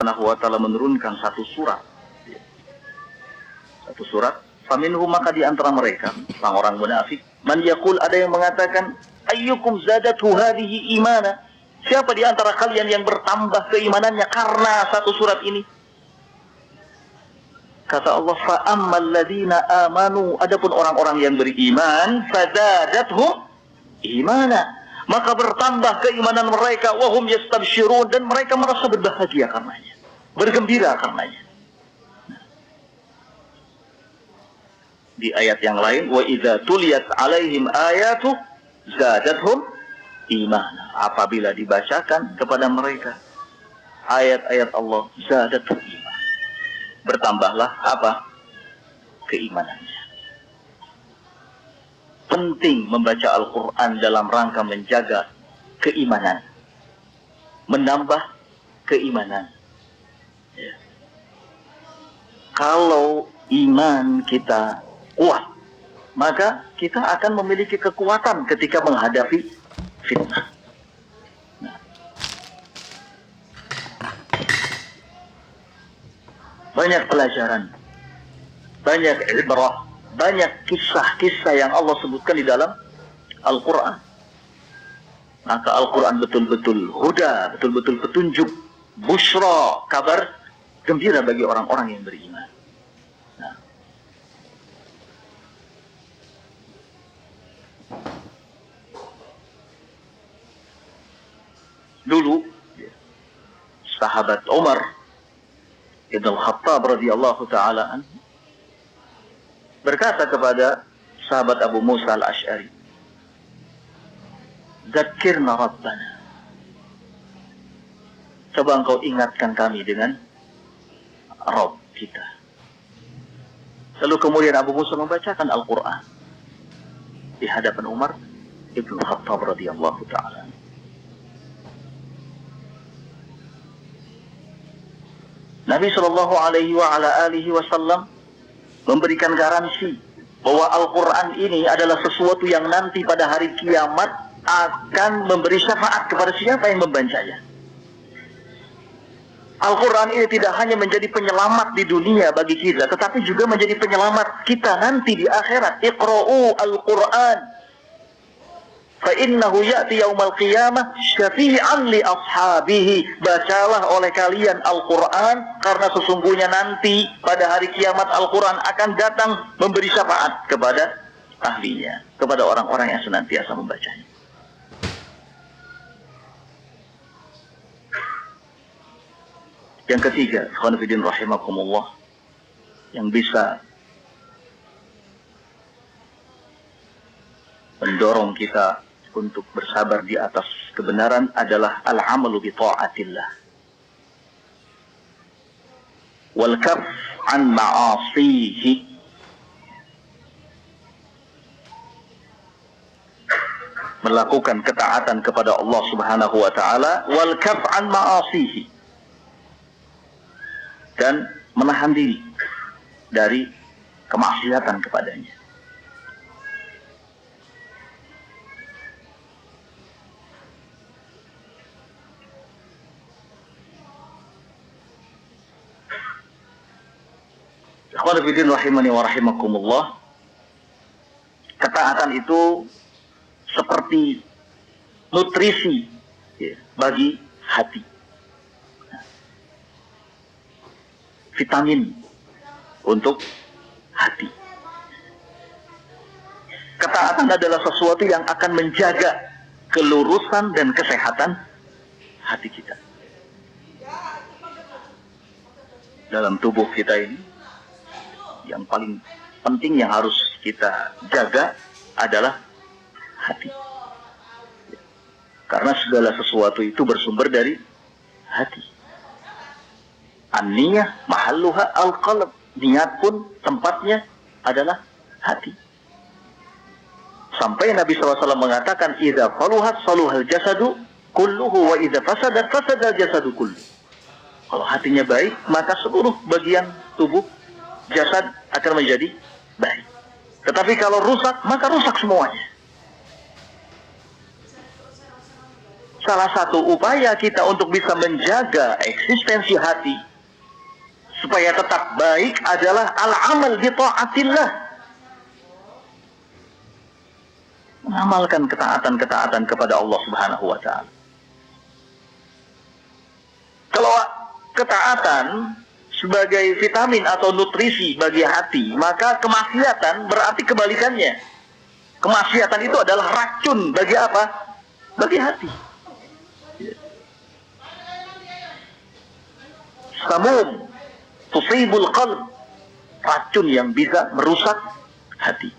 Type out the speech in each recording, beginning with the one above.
Subhanahu wa ta'ala menurunkan satu surat. Satu surat. Faminhum, maka di antara mereka, orang-orang munafik, man yaqul, ada yang mengatakan, ayyukum zadatu hadhihi imana. Siapa di antara kalian yang bertambah keimanannya karena satu surat ini? Kata Allah, fa ammal ladzina amanu, adapun orang-orang yang beriman, fazadathum imana, maka bertambah keimanan mereka, wahum yastabsyirun, dan mereka merasa berbahagia karenanya, bergembira karenanya. Di ayat yang lain, wa idza tuliyat alaihim ayatu zadathum imana, apabila dibacakan kepada mereka ayat-ayat Allah, zadathum iman, bertambahlah apa? Keimanannya. Penting membaca Al-Quran dalam rangka menjaga keimanan, menambah keimanan. Ya. Kalau iman kita kuat, maka kita akan memiliki kekuatan ketika menghadapi fitnah. Nah. Banyak pelajaran, banyak ibrah, banyak kisah-kisah yang Allah sebutkan di dalam Al-Quran. Maka Al-Quran betul-betul huda, betul-betul petunjuk, busyra, kabar gembira bagi orang-orang yang beriman. Nah. Dulu sahabat Umar Ibn Al-Khattab radhiyallahu ta'ala anhu berkata kepada sahabat Abu Musa Al-Ash'ari, Dzakirna Rabbana, coba engkau ingatkan kami dengan Rabb kita. Lalu kemudian Abu Musa membacakan Al-Quran di hadapan Umar Ibn Khattab radhiyallahu ta'ala. Nabi sallallahu alaihi wa ala alihi wasallam memberikan garansi bahwa Al-Quran ini adalah sesuatu yang nanti pada hari kiamat akan memberi syafaat kepada siapa yang membacanya. Al-Quran ini tidak hanya menjadi penyelamat di dunia bagi kita, tetapi juga menjadi penyelamat kita nanti di akhirat. Iqra'u Al-Quran فَإِنَّهُ يَأْتِي يَوْمَ الْقِيَامَةِ شَفِيعًا لِأَصْحَابِهِ. Bacalah oleh kalian Al-Quran, karena sesungguhnya nanti pada hari kiamat Al-Quran akan datang memberi syafaat kepada ahlinya, kepada orang-orang yang senantiasa membacanya. Yang ketiga, ikhwan fillah rahimakumullah, yang bisa mendorong kita untuk bersabar di atas kebenaran adalah al-amalu bi ta'atillah wal kaf an ma'asihi. Melakukan ketaatan kepada Allah Subhanahu wa taala, wal kaf an ma'asihi, dan menahan diri dari kemaksiatan kepadanya. Ikhwan fillah rahimani wa rahimakumullah, ketaatan itu seperti nutrisi bagi hati, vitamin untuk hati. Ketaatan adalah sesuatu yang akan menjaga kelurusan dan kesehatan hati kita. Dalam tubuh kita ini, yang paling penting yang harus kita jaga adalah hati. Karena segala sesuatu itu bersumber dari hati. An-niyah mahalluha al-qalb. Niat pun tempatnya adalah hati. Sampai Nabi SAW mengatakan, idza faluhat saluhal jasadu kulluhu, wa idza fasadat fasadal jasadu kulluhu. Kalau hatinya baik, maka seluruh bagian tubuh jasad akan menjadi baik. Tetapi kalau rusak, maka rusak semuanya. salah satu upaya kita untuk bisa menjaga eksistensi hati supaya tetap baik adalah al-amal bi ta'atillah. Mengamalkan ketaatan-ketaatan kepada Allah Subhanahu wa taala. Kalau ketaatan sebagai vitamin atau nutrisi bagi hati, maka kemaksiatan berarti kebalikannya. Kemaksiatan itu adalah racun bagi apa? Bagi hati. Samum tusibul qalb, racun yang bisa merusak hati.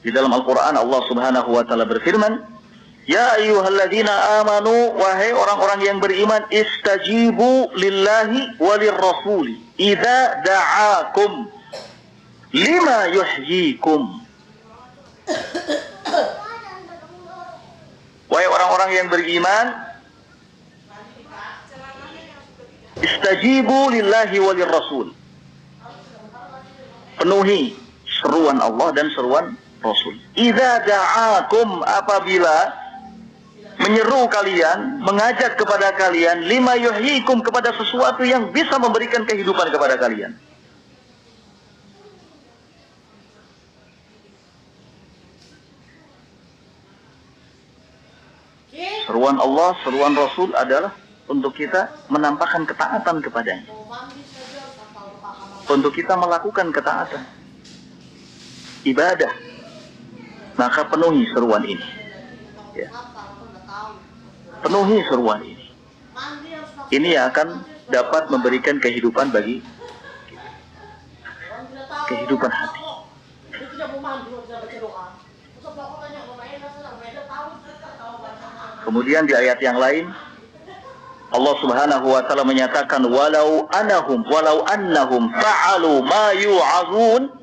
Di dalam Al-Quran Allah Subhanahu wa taala berfirman, ya ayyuhalladzina amanu, wahai orang-orang yang beriman, istajibu lillahi walir rasuli idza da'akum lima yuhyikum. Wahai orang-orang yang beriman, istajibu lillahi walir rasul, penuhi seruan Allah dan seruan Rasul. Idza da'akum, apabila menyeru kalian, mengajak kepada kalian, lima yuhyikum, kepada sesuatu yang bisa memberikan kehidupan kepada kalian. Seruan Allah, seruan Rasul adalah untuk kita menampakkan ketaatan kepadanya. Untuk kita melakukan ketaatan. Ibadah. Maka penuhi seruan ini. Ya. Penuhi seruan ini. Ini yang akan dapat memberikan kehidupan bagi kita. Kehidupan hati. Kemudian di ayat yang lain Allah Subhanahu wa taala menyatakan walau annahum fa'alu ma yu'azun,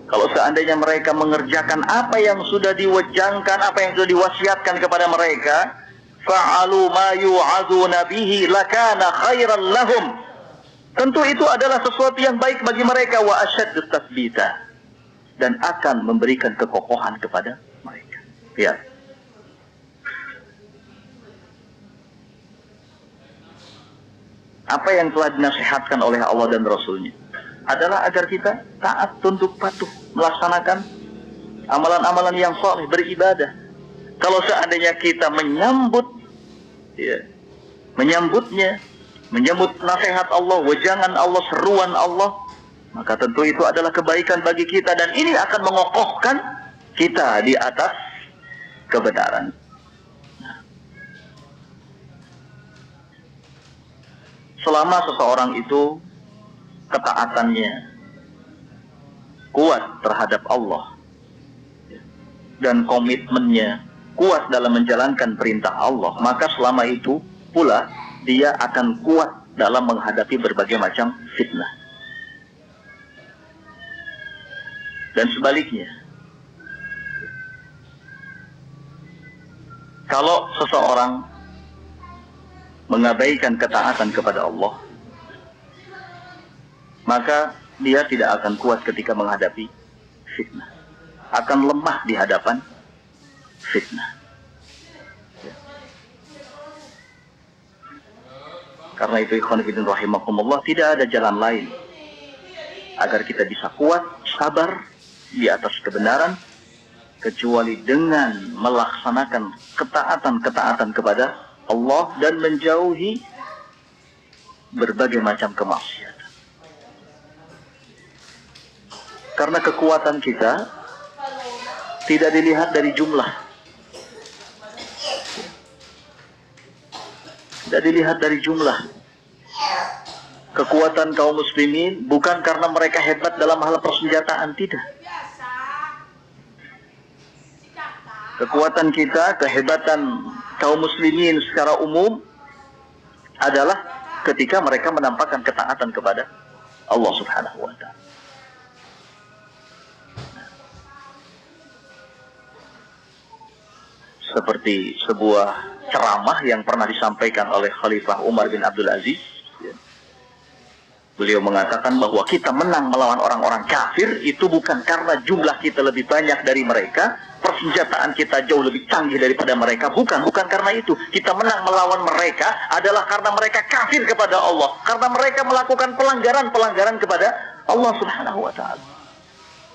kalau seandainya mereka mengerjakan apa yang sudah diwejangkan, apa yang sudah diwasiatkan kepada mereka, fa'alu ma yu'azuna bihi lakana khairan lahum, tentu itu adalah sesuatu yang baik bagi mereka, wa asyaddu tatsbita, dan akan memberikan kekokohan kepada mereka. Ya. Apa yang telah dinasihatkan oleh Allah dan Rasulnya adalah agar kita taat, tunduk, patuh, melaksanakan amalan-amalan yang saleh, beribadah. Kalau seandainya kita menyambut nasihat Allah, wejangan Allah, seruan Allah, maka tentu itu adalah kebaikan bagi kita, dan ini akan mengokohkan kita di atas kebenaran. Selama seseorang itu ketaatannya kuat terhadap Allah dan komitmennya kuat dalam menjalankan perintah Allah, maka selama itu pula dia akan kuat dalam menghadapi berbagai macam fitnah. Dan sebaliknya, kalau seseorang mengabaikan ketaatan kepada Allah, maka dia tidak akan kuat ketika menghadapi fitnah, akan lemah di hadapan fitnah. Karena itu ikhwan fillah rahimakumullah, tidak ada jalan lain agar kita bisa kuat, sabar di atas kebenaran, kecuali dengan melaksanakan ketaatan-ketaatan kepada Allah dan menjauhi berbagai macam kemaksiatan. Karena kekuatan kita tidak dilihat dari jumlah, tidak dilihat dari jumlah. Kekuatan kaum muslimin bukan karena mereka hebat dalam hal persenjataan, tidak. Kekuatan kita, kehebatan kaum muslimin secara umum adalah ketika mereka menampakkan ketaatan kepada Allah Subhanahu wa ta'ala. Seperti sebuah ceramah yang pernah disampaikan oleh Khalifah Umar bin Abdul Aziz, Beliau mengatakan bahwa kita menang melawan orang-orang kafir itu bukan karena jumlah kita lebih banyak dari mereka, persenjataan kita jauh lebih canggih daripada mereka, bukan karena itu. Kita menang melawan mereka adalah karena mereka kafir kepada Allah, karena mereka melakukan pelanggaran kepada Allah Subhanahu wa taala.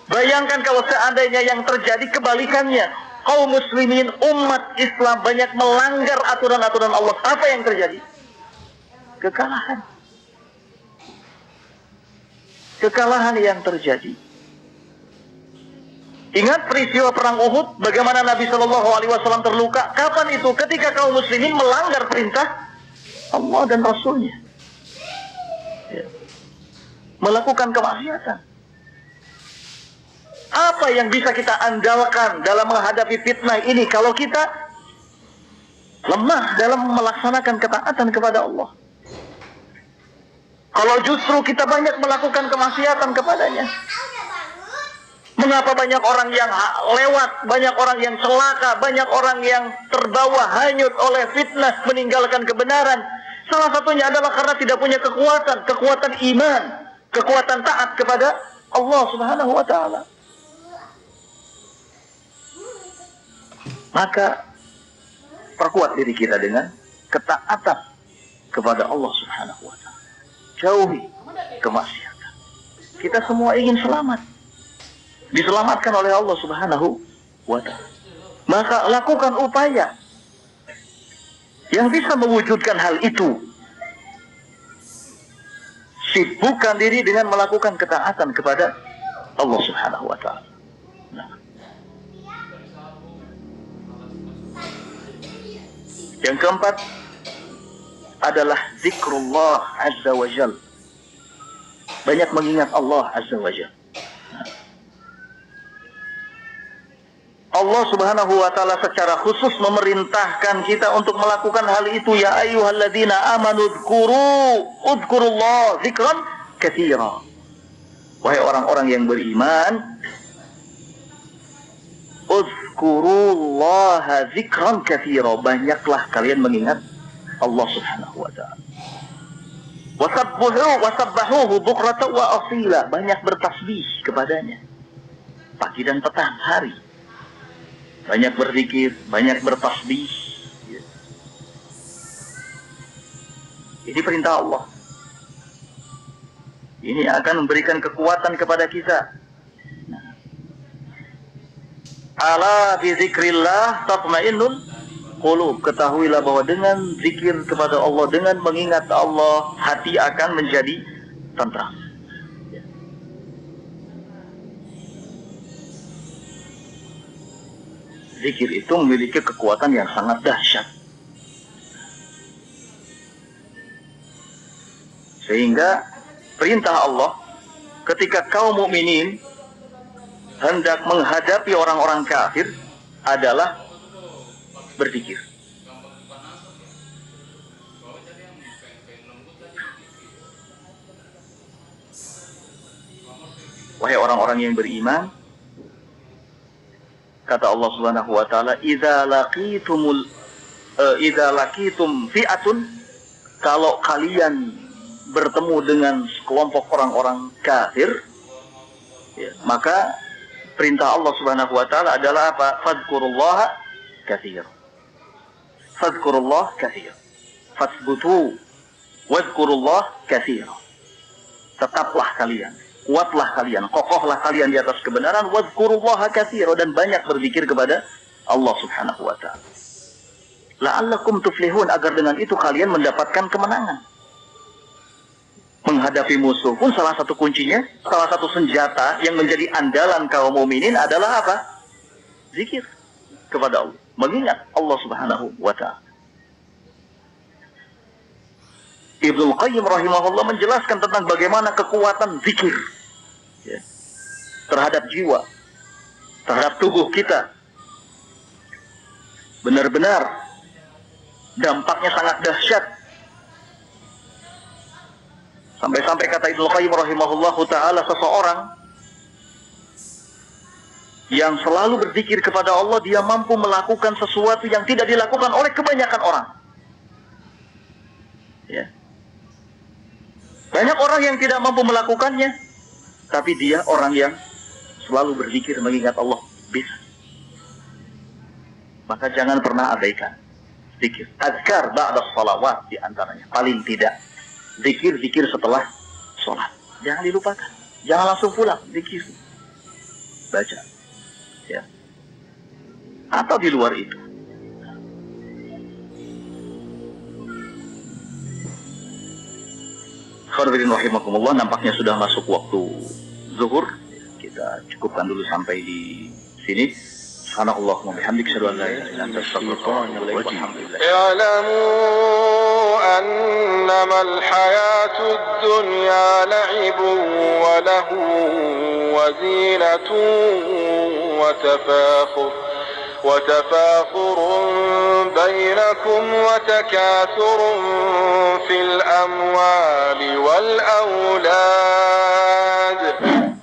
Bayangkan kalau seandainya yang terjadi kebalikannya, kaum muslimin, umat Islam banyak melanggar aturan-aturan Allah, apa yang terjadi? Kekalahan. Kekalahan yang terjadi. Ingat peristiwa perang Uhud, bagaimana Nabi Shallallahu Alaihi Wasallam terluka? Kapan itu? Ketika kaum muslimin melanggar perintah Allah dan Rasulnya, melakukan kemaksiatan. Apa yang bisa kita andalkan dalam menghadapi fitnah ini kalau kita lemah dalam melaksanakan ketaatan kepada Allah? Kalau justru kita banyak melakukan kemaksiatan kepadanya. Mengapa banyak orang yang lewat, banyak orang yang celaka, banyak orang yang terbawa hanyut oleh fitnah, meninggalkan kebenaran? Salah satunya adalah karena tidak punya kekuatan iman, kekuatan taat kepada Allah Subhanahu wa taala. Maka perkuat diri kita dengan ketaatan kepada Allah Subhanahu wa taala. Jauhi kemaksiatan. Kita semua ingin selamat, diselamatkan oleh Allah Subhanahu wa ta'ala. Maka lakukan upaya yang bisa mewujudkan hal itu. Sibukkan diri dengan melakukan ketaatan kepada Allah Subhanahu wa ta'ala. Yang keempat adalah zikrullah azza wa jal. Banyak mengingat Allah azza wa jal. Allah Subhanahu wa taala secara khusus memerintahkan kita untuk melakukan hal itu. Ya ayyuhalladzina amanu udhkurullah zikran katsira. Wahai orang-orang yang beriman, udhkurullaha zikran katsira. Banyaklah kalian mengingat Allah Subhanahu wa ta'ala. Wasabbahuhu bukratan wa asila. Banyak bertasbih kepadanya pagi dan petang hari. Banyak berzikir, banyak bertasbih. Ini perintah Allah. Ini akan memberikan kekuatan kepada kita. Ala bi zikrillah tatmainnul qulub. Ketahuilah bahwa dengan zikir kepada Allah, dengan mengingat Allah, hati akan menjadi tentram. Zikir itu memiliki kekuatan yang sangat dahsyat. Sehingga perintah Allah ketika kaum mukminin hendak menghadapi orang-orang kafir adalah berzikir. Wahai orang-orang yang beriman, kata Allah Subhanahu wa taala, idza laqitum fi'atun, kalau kalian bertemu dengan sekelompok orang-orang kafir, ya, maka perintah Allah Subhanahu wa taala adalah apa? Fadhkurullaha katsira. Fadhkurullah katsira. Fathbutu wadhkurullah katsira. Tetaplah kalian, kuatlah kalian, kokohlah kalian di atas kebenaran, wadhkurullaha katsira, dan banyak berzikir kepada Allah Subhanahu wa taala. La'allakum tuflihun, agar dengan itu kalian mendapatkan kemenangan. Menghadapi musuh pun salah satu kuncinya, salah satu senjata yang menjadi andalan kaum mukminin adalah apa? Zikir kepada Allah, mengingat Allah Subhanahu wa ta'ala. Ibnu Qayyim rahimahullah menjelaskan tentang bagaimana kekuatan zikir, ya, terhadap jiwa, terhadap tubuh kita. Benar-benar dampaknya sangat dahsyat. Sampai-sampai kata Ibnu Qayyim rahimahullah ta'ala, seseorang yang selalu berzikir kepada Allah, dia mampu melakukan sesuatu yang tidak dilakukan oleh kebanyakan orang. Ya. Banyak orang yang tidak mampu melakukannya, tapi dia orang yang selalu berzikir mengingat Allah. Bisa. Maka jangan pernah abaikan zikir. Azkar ba'da sholawat di antaranya. Paling tidak zikir-zikir setelah sholat. Jangan dilupakan. Jangan langsung pulang. Zikir. Baca. Ya. Atau di luar itu. Khairuddin rahimakumullah, nampaknya sudah masuk waktu zuhur. Kita cukupkan dulu sampai di sini. Subhanallahumma bihamdika asyhadu an la ilaha illa anta astaghfiruka wa atubu ilaik. Walhamdulillah. i'lamu annama al-hayatud dunya la'ibun wa lahun wa zinatun wa تفاخر بينكم وتكاثر في الأموال والأولاد.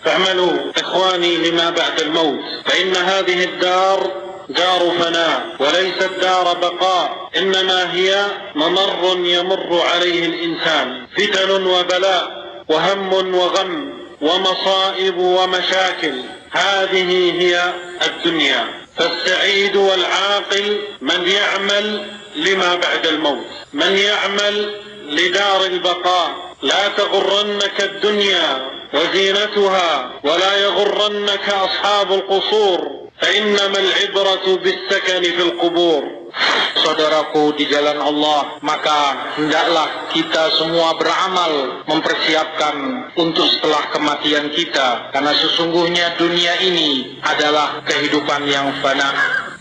فاعملوا إخواني لما بعد الموت، فإن هذه الدار دار فناء وليست دار بقاء، إنما هي ممر يمر عليه الإنسان، فتن وبلاء وهم وغم ومصائب ومشاكل، هذه هي الدنيا. فالسعيد والعاقل من يعمل لما بعد الموت، من يعمل لدار البقاء. لا تغرنك الدنيا وزينتها ولا يغرنك أصحاب القصور، فإنما العبرة بالسكن في القبور. Saudaraku di jalan Allah, maka hendaklah kita semua beramal mempersiapkan untuk setelah kematian kita, karena sesungguhnya dunia ini adalah kehidupan yang fana,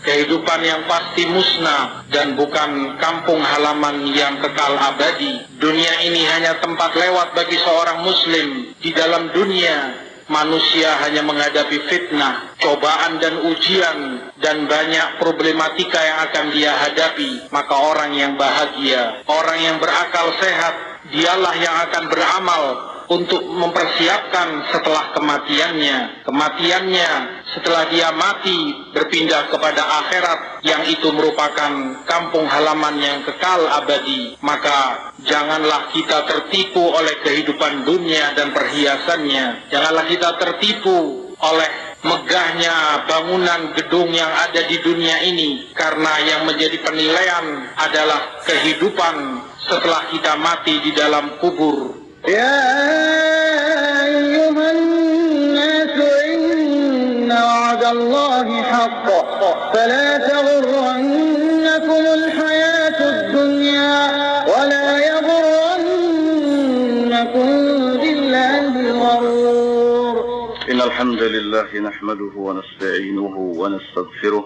kehidupan yang pasti musnah dan bukan kampung halaman yang kekal abadi. Dunia ini hanya tempat lewat bagi seorang muslim. Di dalam dunia manusia hanya menghadapi fitnah, cobaan dan ujian, dan banyak problematika yang akan dia hadapi. Maka orang yang bahagia, orang yang berakal sehat, dialah yang akan beramal untuk mempersiapkan setelah kematiannya. Kematiannya setelah dia mati berpindah kepada akhirat, yang itu merupakan kampung halaman yang kekal abadi. Maka janganlah kita tertipu oleh kehidupan dunia dan perhiasannya. Janganlah kita tertipu oleh megahnya bangunan gedung yang ada di dunia ini, karena yang menjadi penilaian adalah kehidupan setelah kita mati di dalam kubur. يا أيها الناس إن وعد الله حق فلا تغرنكم الحياة الدنيا ولا يغرنكم بالله الغرور. إن الحمد لله نحمده ونستعينه ونستغفره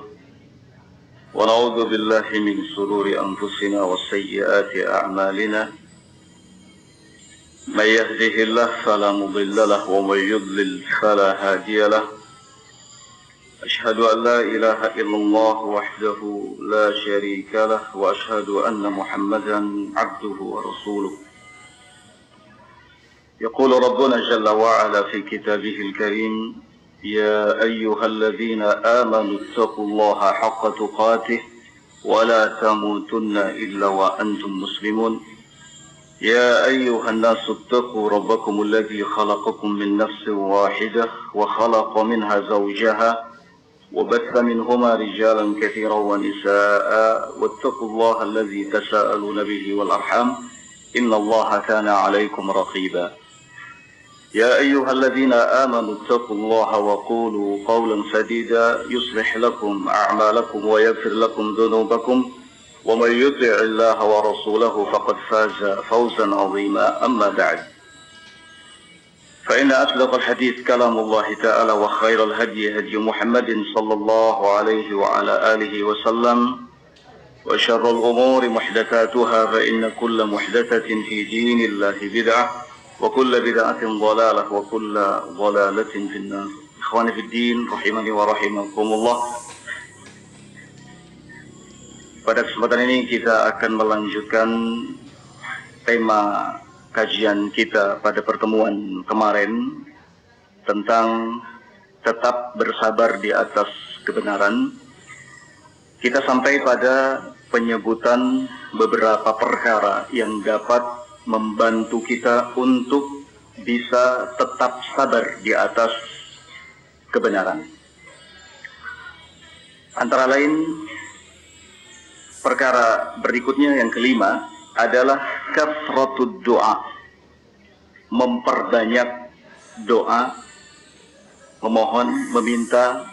ونعوذ بالله من شرور أنفسنا وسيئات أعمالنا. من يهده الله فلا مضل له ومن يضلل فلا هادي له. أشهد أن لا إله إلا الله وحده لا شريك له وأشهد أن محمدا عبده ورسوله. يقول ربنا جل وعلا في كتابه الكريم: يا أيها الذين آمنوا اتقوا الله حق تقاته ولا تموتن إلا وأنتم مسلمون. يا أيها الناس اتقوا ربكم الذي خلقكم من نفس واحدة وخلق منها زوجها وبث منهما رجالا كثيرا ونساء واتقوا الله الذي تساءلون به والأرحام إن الله كان عليكم رقيبا. يا أيها الذين آمنوا اتقوا الله وقولوا قولا سديدا يصلح لكم أعمالكم ويغفر لكم ذنوبكم ومن يطع الله ورسوله فقد فاز فوزا عظيما. أما بعد، فإن أصدق الحديث كلام الله تعالى وخير الهدي هدي محمد صلى الله عليه وعلى آله وسلم وشر الأمور محدثاتها فإن كل محدثة في دين الله بدعة وكل بدعة ضلالة وكل ضلالة في النار. إخواني في الدين رحمني ورحمكم الله. Pada kesempatan ini kita akan melanjutkan tema kajian kita pada pertemuan kemarin tentang tetap bersabar di atas kebenaran. Kita sampai pada penyebutan beberapa perkara yang dapat membantu kita untuk bisa tetap sabar di atas kebenaran. Antara lain, perkara berikutnya yang kelima adalah kathratud doa, memperbanyak doa, memohon, meminta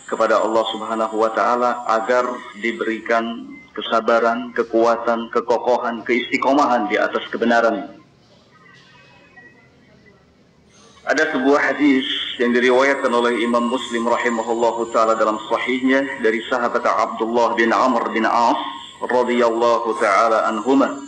kepada Allah Subhanahu wa Ta'ala agar diberikan kesabaran, kekuatan, kekokohan, keistiqomahan di atas kebenaran. Ada sebuah hadis yang diriwayatkan oleh Imam Muslim rahimahullahu ta'ala dalam sahihnya dari sahabat Abdullah bin Amr bin As radhiyallahu ta'ala anhuma.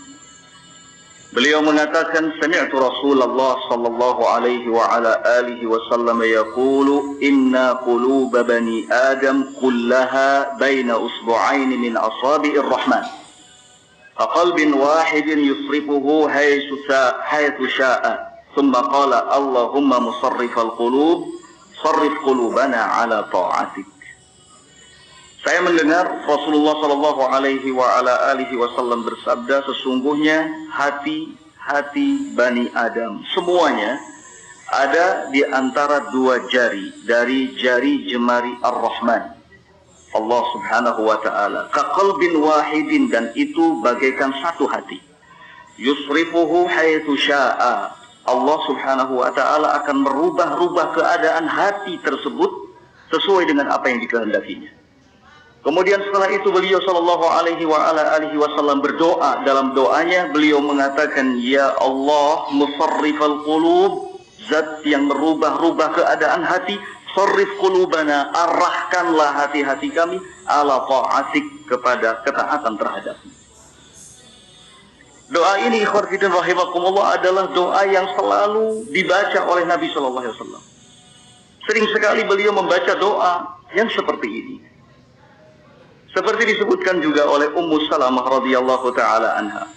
Beliau mengatakan, sami'tu Rasulullah sallallahu alaihi wa ala alihi wasallam yaqulu inna quluba bani Adam kullaha baina usbu'ain min asabi'ir rahman. Qalbin wahidin yusrifuhu haythu sha'a. ثم قال اللهم مصرف القلوب صرف قلوبنا على طاعتك. Saya mendengar Rasulullah sallallahu alaihi wa ala alihi wasallam bersabda, sesungguhnya hati-hati Bani Adam semuanya ada di antara dua jari dari jari jemari Ar-Rahman, Allah Subhanahu wa ta'ala. Kaqalbin wahidin, dan itu bagaikan satu hati. Yusrifuhu haitsu sya'a. Allah Subhanahu wa ta'ala akan merubah-rubah keadaan hati tersebut sesuai dengan apa yang dikehendakinya. Kemudian setelah itu beliau sallallahu alaihi wa ala alihi wasallam berdoa. Dalam doanya beliau mengatakan, ya Allah musarrifal qulub, zat yang merubah-rubah keadaan hati, sarrif qulubana, arahkanlah hati-hati kami ala ta'atik, kepada ketaatan terhadapmu. Doa ini ikhwan fillah rahimakumullah adalah doa yang selalu dibaca oleh Nabi sallallahu alaihi wasallam. Sering sekali beliau membaca doa yang seperti ini. Seperti disebutkan juga oleh Ummu Salamah radhiyallahu taala anha.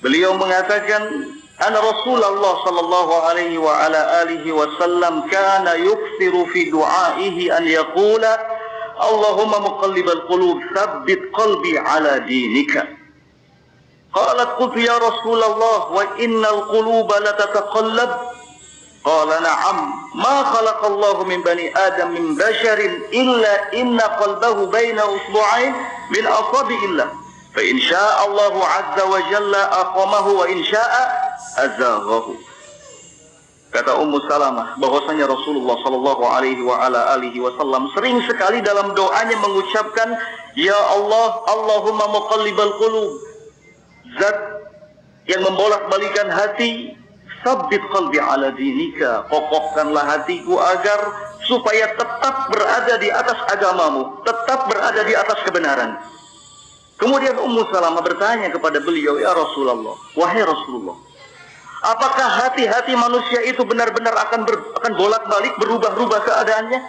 Beliau mengatakan, "Ana Rasulullah sallallahu alaihi wa ala alihi wasallam kana yukthiru fi du'aihi an yaqula, Allahumma muqallibal qulub, tsabbit qalbi ala dinika." Qalat qultu ya Rasulullah wa innal quluba la tataqallab. Qala na'am, ma khalaqallahu min bani Adam min basharin illa inna qalbahu baina usbu'ain min asabi'illah. Fa in syaa Allahu 'azza wa jalla aqamahu wa in syaa azaghahu. Kata Ummu Salamah bahwasanya Rasulullah sallallahu alaihi wa ala alihi wasallam sering sekali dalam doanya mengucapkan, ya Allah, Allahumma muqallibal qulub, zat yang membolak-balikan hati, sabbit qalbi ala dinika, kokohkanlah hatiku agar supaya tetap berada di atas agamamu, tetap berada di atas kebenaran. Kemudian Ummu Salamah bertanya kepada beliau, ya Rasulullah, wahai Rasulullah, apakah hati-hati manusia itu benar-benar akan bolak-balik, berubah-ubah keadaannya?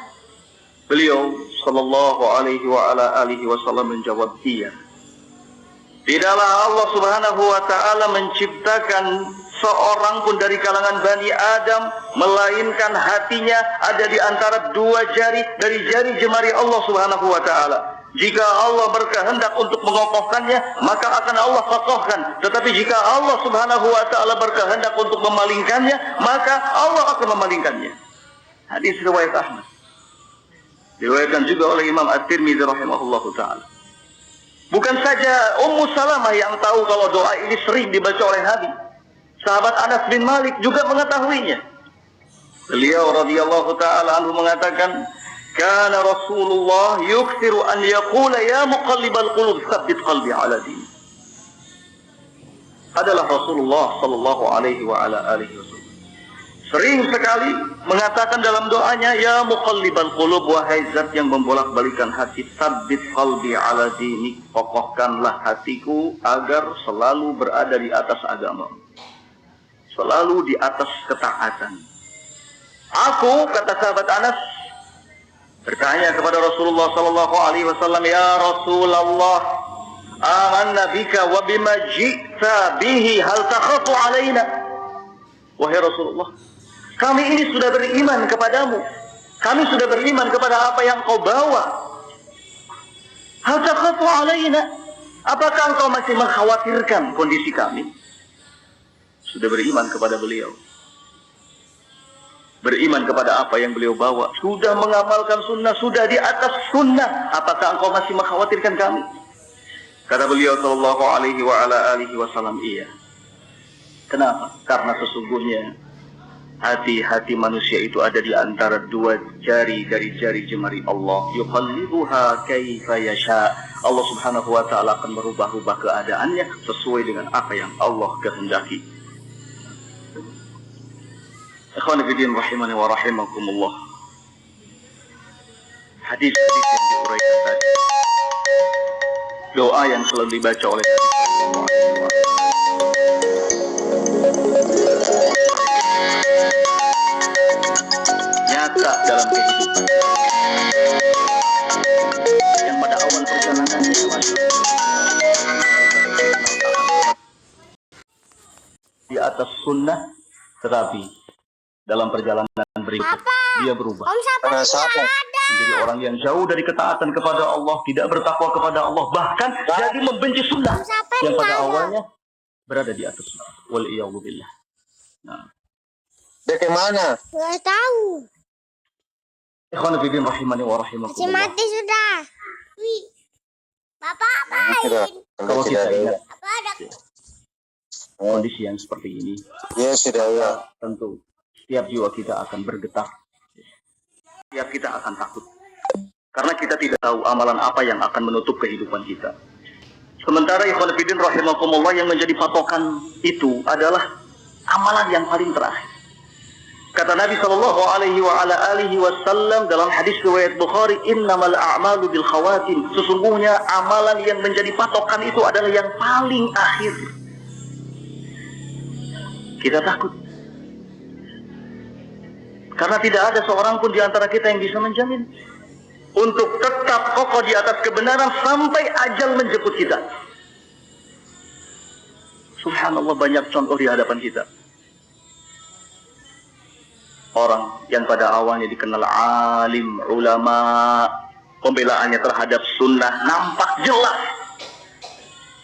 Beliau sallallahu alaihi wa ala alihi wasallam menjawab, iya. Tidaklah Allah Subhanahu wa ta'ala menciptakan seorang pun dari kalangan Bani Adam melainkan hatinya ada di antara dua jari dari jari jemari Allah Subhanahu wa ta'ala. Jika Allah berkehendak untuk mengokohkannya, maka akan Allah kokohkan. Tetapi jika Allah Subhanahu wa ta'ala berkehendak untuk memalingkannya, maka Allah akan memalingkannya. Hadis riwayat Ahmad. Diriwayatkan juga oleh Imam At-Tirmidzi rahimahullahu ta'ala. Bukan saja Ummu Salamah yang tahu kalau doa ini sering dibaca oleh Nabi. Sahabat Anas bin Malik juga mengetahuinya. Beliau radhiyallahu ta'ala anhu mengatakan, kana Rasulullah yukthiru an yaqula ya muqallibal qulub tsabbit qalbi ala din. Adalah Rasulullah sallallahu alaihi wa ala alihi wasallam sering sekali mengatakan dalam doanya, ya muqallibal qulub, wahai zat yang membolak-balikan hati, tsabbit qalbi ala dinik, kokohkanlah hatiku agar selalu berada di atas agama, selalu di atas ketaatan. Aku, kata sahabat Anas, bertanya kepada Rasulullah sallallahu alaihi wasallam, ya Rasulullah, amanna bika wa bima ji'ta bihi, hal takhafu alaina? Wahai Rasulullah, kami ini sudah beriman kepadamu. Kami sudah beriman kepada apa yang kau bawa. Hal takhafu alaina? Apakah engkau masih mengkhawatirkan kondisi kami? sudah beriman kepada beliau, beriman kepada apa yang beliau bawa, sudah mengamalkan sunnah, sudah di atas sunnah, apakah engkau masih mengkhawatirkan kami? Kata beliau sallallahu alaihi wasallam, iya. Kenapa? Karena sesungguhnya hati-hati manusia itu ada di antara dua jari dari jari jemari Allah. Yuqallibuha kaifa yasha. Allah Subhanahu wa taala akan merubah-rubah keadaannya sesuai dengan apa yang Allah kehendaki. Ikhwan fillah rahimani wa rahimakumullah. Hadis-hadis yang diuraikan tadi, doa yang selalu dibaca oleh Nabi sallallahu alaihi wasallam, nyata dalam kehidupan yang pada awal perjalanannya di atas sunnah, tetapi dalam perjalanan berikut dia berubah menjadi orang yang jauh dari ketaatan kepada Allah, tidak bertakwa kepada Allah, bahkan jadi membenci sunnah yang pada awalnya berada di atas sunnah. Wal-iyadzu billah. Nah, dia kemana? Nggak tahu. ikhwan fillah rahimani wa rahimakumullah. Masih mati sudah. Wih. Bapak apain? Kalau kita ingat Apa ada? kondisi yang seperti ini, Ya sudah ya. tentu setiap jiwa kita akan bergetar, setiap kita akan takut, karena kita tidak tahu amalan apa yang akan menutup kehidupan kita. Sementara ikhwan fillah rahimakumullah, yang menjadi patokan itu adalah amalan yang paling terakhir. Kata Nabi sallallahu alaihi wasallam dalam hadis riwayat Bukhari, innamal a'malu bil khawatim. Sesungguhnya amalan yang menjadi patokan itu adalah yang paling akhir. Kita takut karena tidak ada seorang pun di antara kita yang bisa menjamin untuk tetap kokoh di atas kebenaran sampai ajal menjemput kita. Subhanallah, banyak contoh di hadapan kita. Orang yang pada awalnya dikenal alim, ulama, pembelaannya terhadap sunnah nampak jelas,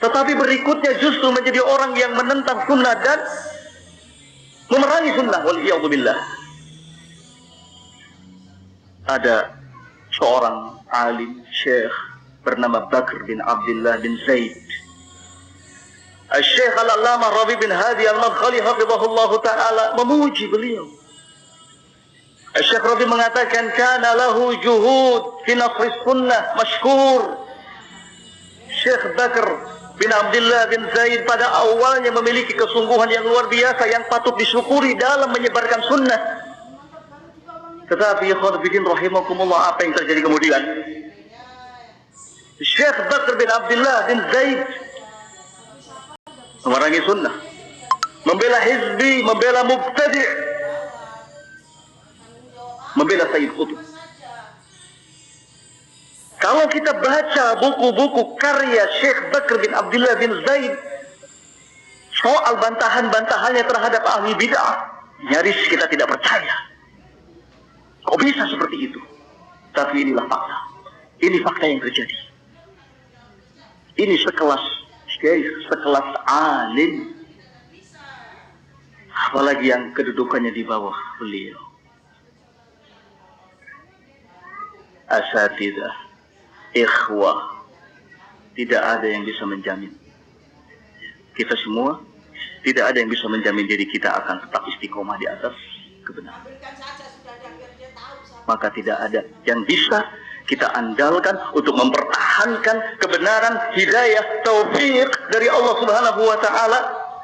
tetapi berikutnya justru menjadi orang yang menentang sunnah dan memerangi sunnah. Wal-iyadzu billah. Ada seorang alim syekh bernama Bakr bin Abdullah bin Zaid. Al-Syekh Al-Allamah Rabi bin Hadi Al-Madkhali hafizahullah ta'ala memuji beliau. Al-Syekh Rabi mengatakan, kana lahu juhud fi nasri sunnah mashkur. Syekh Bakr bin Abdullah bin Zaid pada awalnya memiliki kesungguhan yang luar biasa yang patut disyukuri dalam menyebarkan sunnah. Tetapi ikhwan fillah rahimakumullah, apa yang terjadi kemudian? Syekh Bakr bin Abdullah bin Zaid memerangi sunnah, membela hizbi, membela mubtadi', membela Sayyid Qutb. Kalau kita baca buku-buku karya Syekh Bakr bin Abdullah bin Zaid, soal bantahan-bantahannya terhadap ahli bid'ah, nyaris kita tidak percaya. Kok bisa seperti itu? Tapi inilah fakta. Ini fakta yang terjadi. Ini sekelas syekh, sekelas alim, apalagi yang kedudukannya di bawah beliau. Asatidzah, ikhwah, tidak ada yang bisa menjamin. Kita semua, tidak ada yang bisa menjamin diri kita akan tetap istiqomah di atas kebenaran. Maka tidak ada yang bisa kita andalkan untuk mempertahankan kebenaran, hidayah, taufik dari Allah Subhanahu wa taala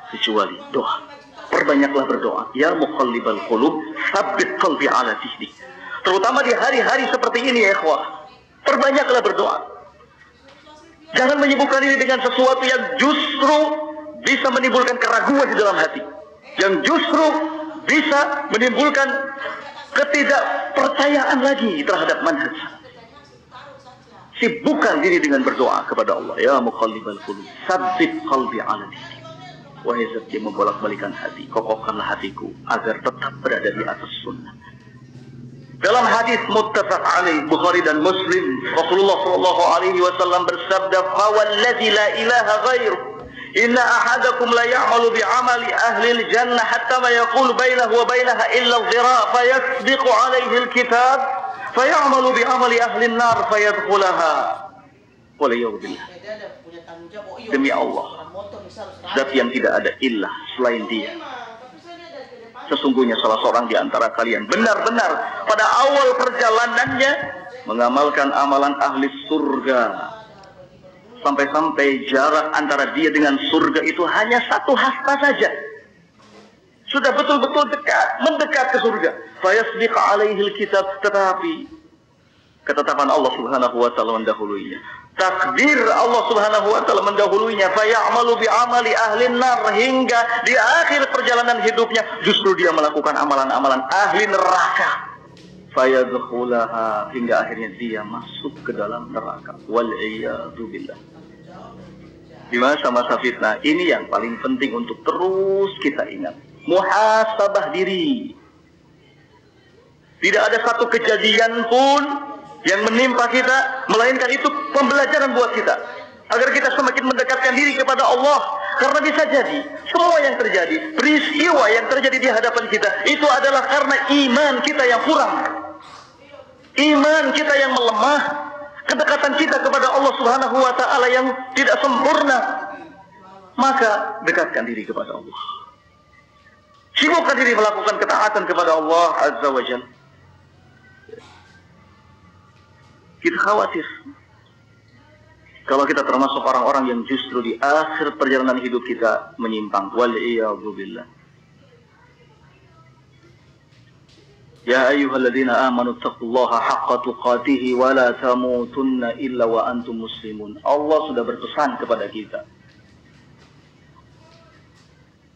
kecuali doa. Perbanyaklah berdoa. Ya muqallibal qulub, tsabbit qalbi ala dinik. Terutama di hari-hari seperti ini ya ikhwah. Perbanyaklah berdoa. Jangan menyibukkan diri dengan sesuatu yang justru bisa menimbulkan keraguan di dalam hati, yang justru bisa menimbulkan ketidakpercayaan lagi terhadap manhaj. Sibukkan diri dengan berdoa kepada Allah. Ya muqallibal qulub, tsabbit qalbi ala dinik. Wahai zat yang membolak-balikan hati, kokohkanlah hatiku agar tetap berada di atas sunnah. Dalam hadis muttafaq alaih Bukhari dan Muslim, Rasulullah sallallahu alaihi wasallam bersabda, "Fawalladzi la ilaha ghairuh, Inna ahadakum la ya'malu bi'amali ahli al-jannah hatta ma yakunu bainahu wa bainaha illa adh-dhira' fayasbiqu 'alayhi al-kitab fay'amalu bi'amali ahli an-nar fayadkhulaha. Waliyadzubillah. Demi Allah, zat yang tidak ada ilah selain Dia. Sesungguhnya salah seorang di antara kalian benar-benar pada awal perjalanannya mengamalkan amalan ahli surga. Sampai-sampai jarak antara dia dengan surga itu hanya 1 hasta saja. Sudah betul-betul dekat, mendekat ke surga. Fayasbiq alaihil kitab, tetapi ketetapan Allah Subhanahu wa taala mendahuluinya. Takdir Allah Subhanahu wa taala mendahuluinya. Fayamalu bi'amali ahli nar, hingga di akhir perjalanan hidupnya justru dia melakukan amalan-amalan ahli neraka. Fayadkhulaha, hingga akhirnya dia masuk ke dalam neraka. Wal'iyadu billah. Di masa-masa fitnah ini yang paling penting untuk terus kita ingat. Muhasabah diri. Tidak ada satu kejadian pun yang menimpa kita melainkan itu pembelajaran buat kita, agar kita semakin mendekatkan diri kepada Allah. Karena bisa jadi semua yang terjadi, peristiwa yang terjadi di hadapan kita, itu adalah karena iman kita yang kurang, iman kita yang melemah, kedekatan kita kepada Allah Subhanahu wa taala yang tidak sempurna. Maka dekatkan diri kepada Allah, sibukkan diri melakukan ketaatan kepada Allah Azza wa Jalla. Kita khawatir kalau kita termasuk orang-orang yang justru di akhir perjalanan hidup kita menyimpang. Wal'iyadu billah. Ya ayyuhalladzina amanu taqullaha haqqa tuqatih wa la tamutunna illa wa antum muslimun. Allah sudah berpesan kepada kita,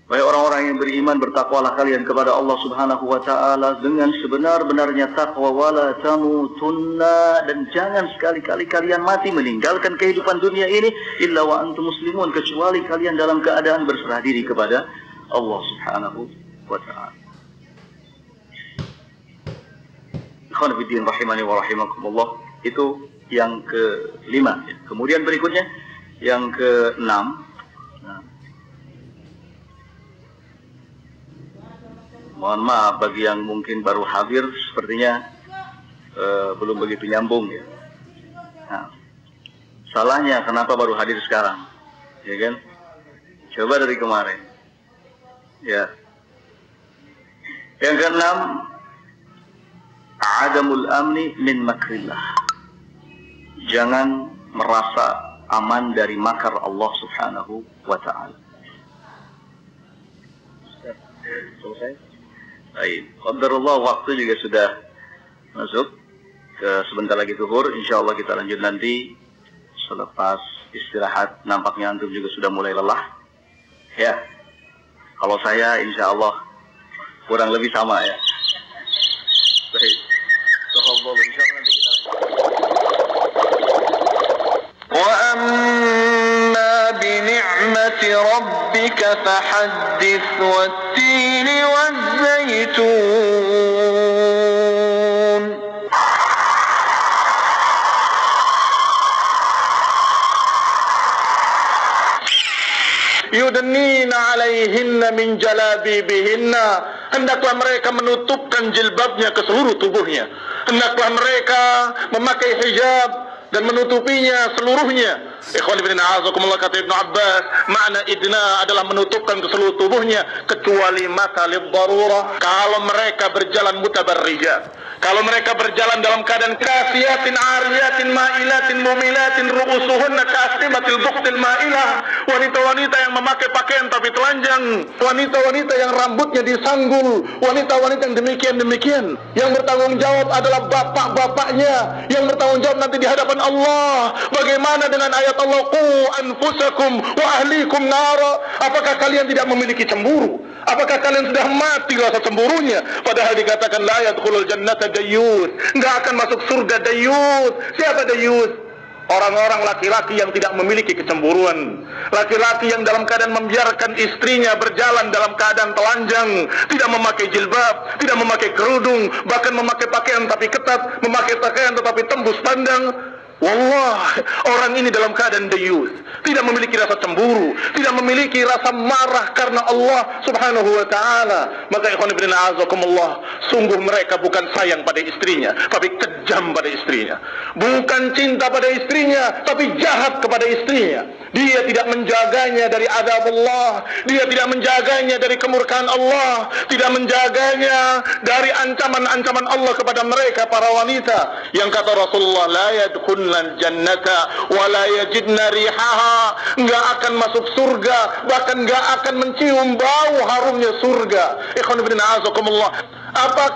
wahai orang-orang yang beriman, bertakwalah kalian kepada Allah Subhanahu wa taala dengan sebenar-benarnya takwa, wala tamutunna, dan jangan sekali-kali kalian mati meninggalkan kehidupan dunia ini illa wa antum muslimun, kecuali kalian dalam keadaan berserah diri kepada Allah Subhanahu wa taala. Ikhwan fillah rahimani wa rahimakumullah. Itu yang ke-5. Kemudian berikutnya yang ke-6. Mohon maaf bagi yang mungkin baru hadir, sepertinya belum begitu nyambung ya. Nah, salahnya kenapa baru hadir sekarang, ya kan? Coba dari kemarin. Ya. Yang ke-6, adamul amni min makrillah. Jangan merasa aman dari makar Allah Subhanahu wa taala. Selesai? Baik, qadarullah, waktu juga sudah masuk ke sebentar lagi zuhur. Insyaallah kita lanjut nanti selepas istirahat. Nampaknya antum juga sudah mulai lelah. Ya. Kalau saya insyaallah kurang lebih sama ya. Baik. Tafadhol, insyaallah nanti kita lanjut. Wa amma bi ni'mati rabbika fahaddits wat-tini waz-zaytun. Yudnina 'alaihinna min jalabibihinna. Hendaklah mereka menutupkan jilbabnya ke seluruh tubuhnya. Hendaklah mereka memakai hijab dan menutupinya seluruhnya. Ikhwan ibn a'azakumullah, kata Ibnu Abbas, makna idna adalah menutupkan ke seluruh tubuhnya kecuali mata lid darurah. Kalau mereka berjalan mutabarrijat, kalau mereka berjalan dalam keadaan kasiyatin ariyatin ma'ilatin mumilatin ru'usuhunna ka'asnimatil buqtil ma'ilah, wanita-wanita yang memakai pakaian tapi telanjang, wanita-wanita yang rambutnya disanggul, wanita-wanita yang demikian-demikian. Yang bertanggung jawab adalah bapak-bapaknya, yang bertanggung jawab nanti di hadapan Allah. Bagaimana dengan ayat Allah, qu anfusakum wa ahlikum nara? Apakah kalian tidak memiliki cemburu? Apakah kalian sudah mati rasa cemburunya? Padahal dikatakan la yadkhulul jannata dayyus, enggak akan masuk surga dayyus. Siapa dayyus? Orang-orang laki-laki yang tidak memiliki kecemburuan, laki-laki yang dalam keadaan membiarkan istrinya berjalan dalam keadaan telanjang, tidak memakai jilbab, tidak memakai kerudung, bahkan memakai pakaian tapi ketat, memakai pakaian tetapi tembus pandang. Wallah, orang ini dalam keadaan dayus, tidak memiliki rasa cemburu, tidak memiliki rasa marah karena Allah Subhanahu wa taala. Maka ikhwan fillah azakumullah, sungguh mereka bukan sayang pada istrinya, tapi kejam pada istrinya. Bukan cinta pada istrinya, tapi jahat kepada istrinya. Dia tidak menjaganya dari azab Allah, dia tidak menjaganya dari kemurkaan Allah, tidak menjaganya dari ancaman-ancaman Allah kepada mereka para wanita. Yang kata Rasulullah, la yadkhulnal jannata wa la yajidna rihaha, enggak akan masuk surga, bahkan enggak akan mencium bau harumnya surga. Ikhwan fillah azakumullah. Apakah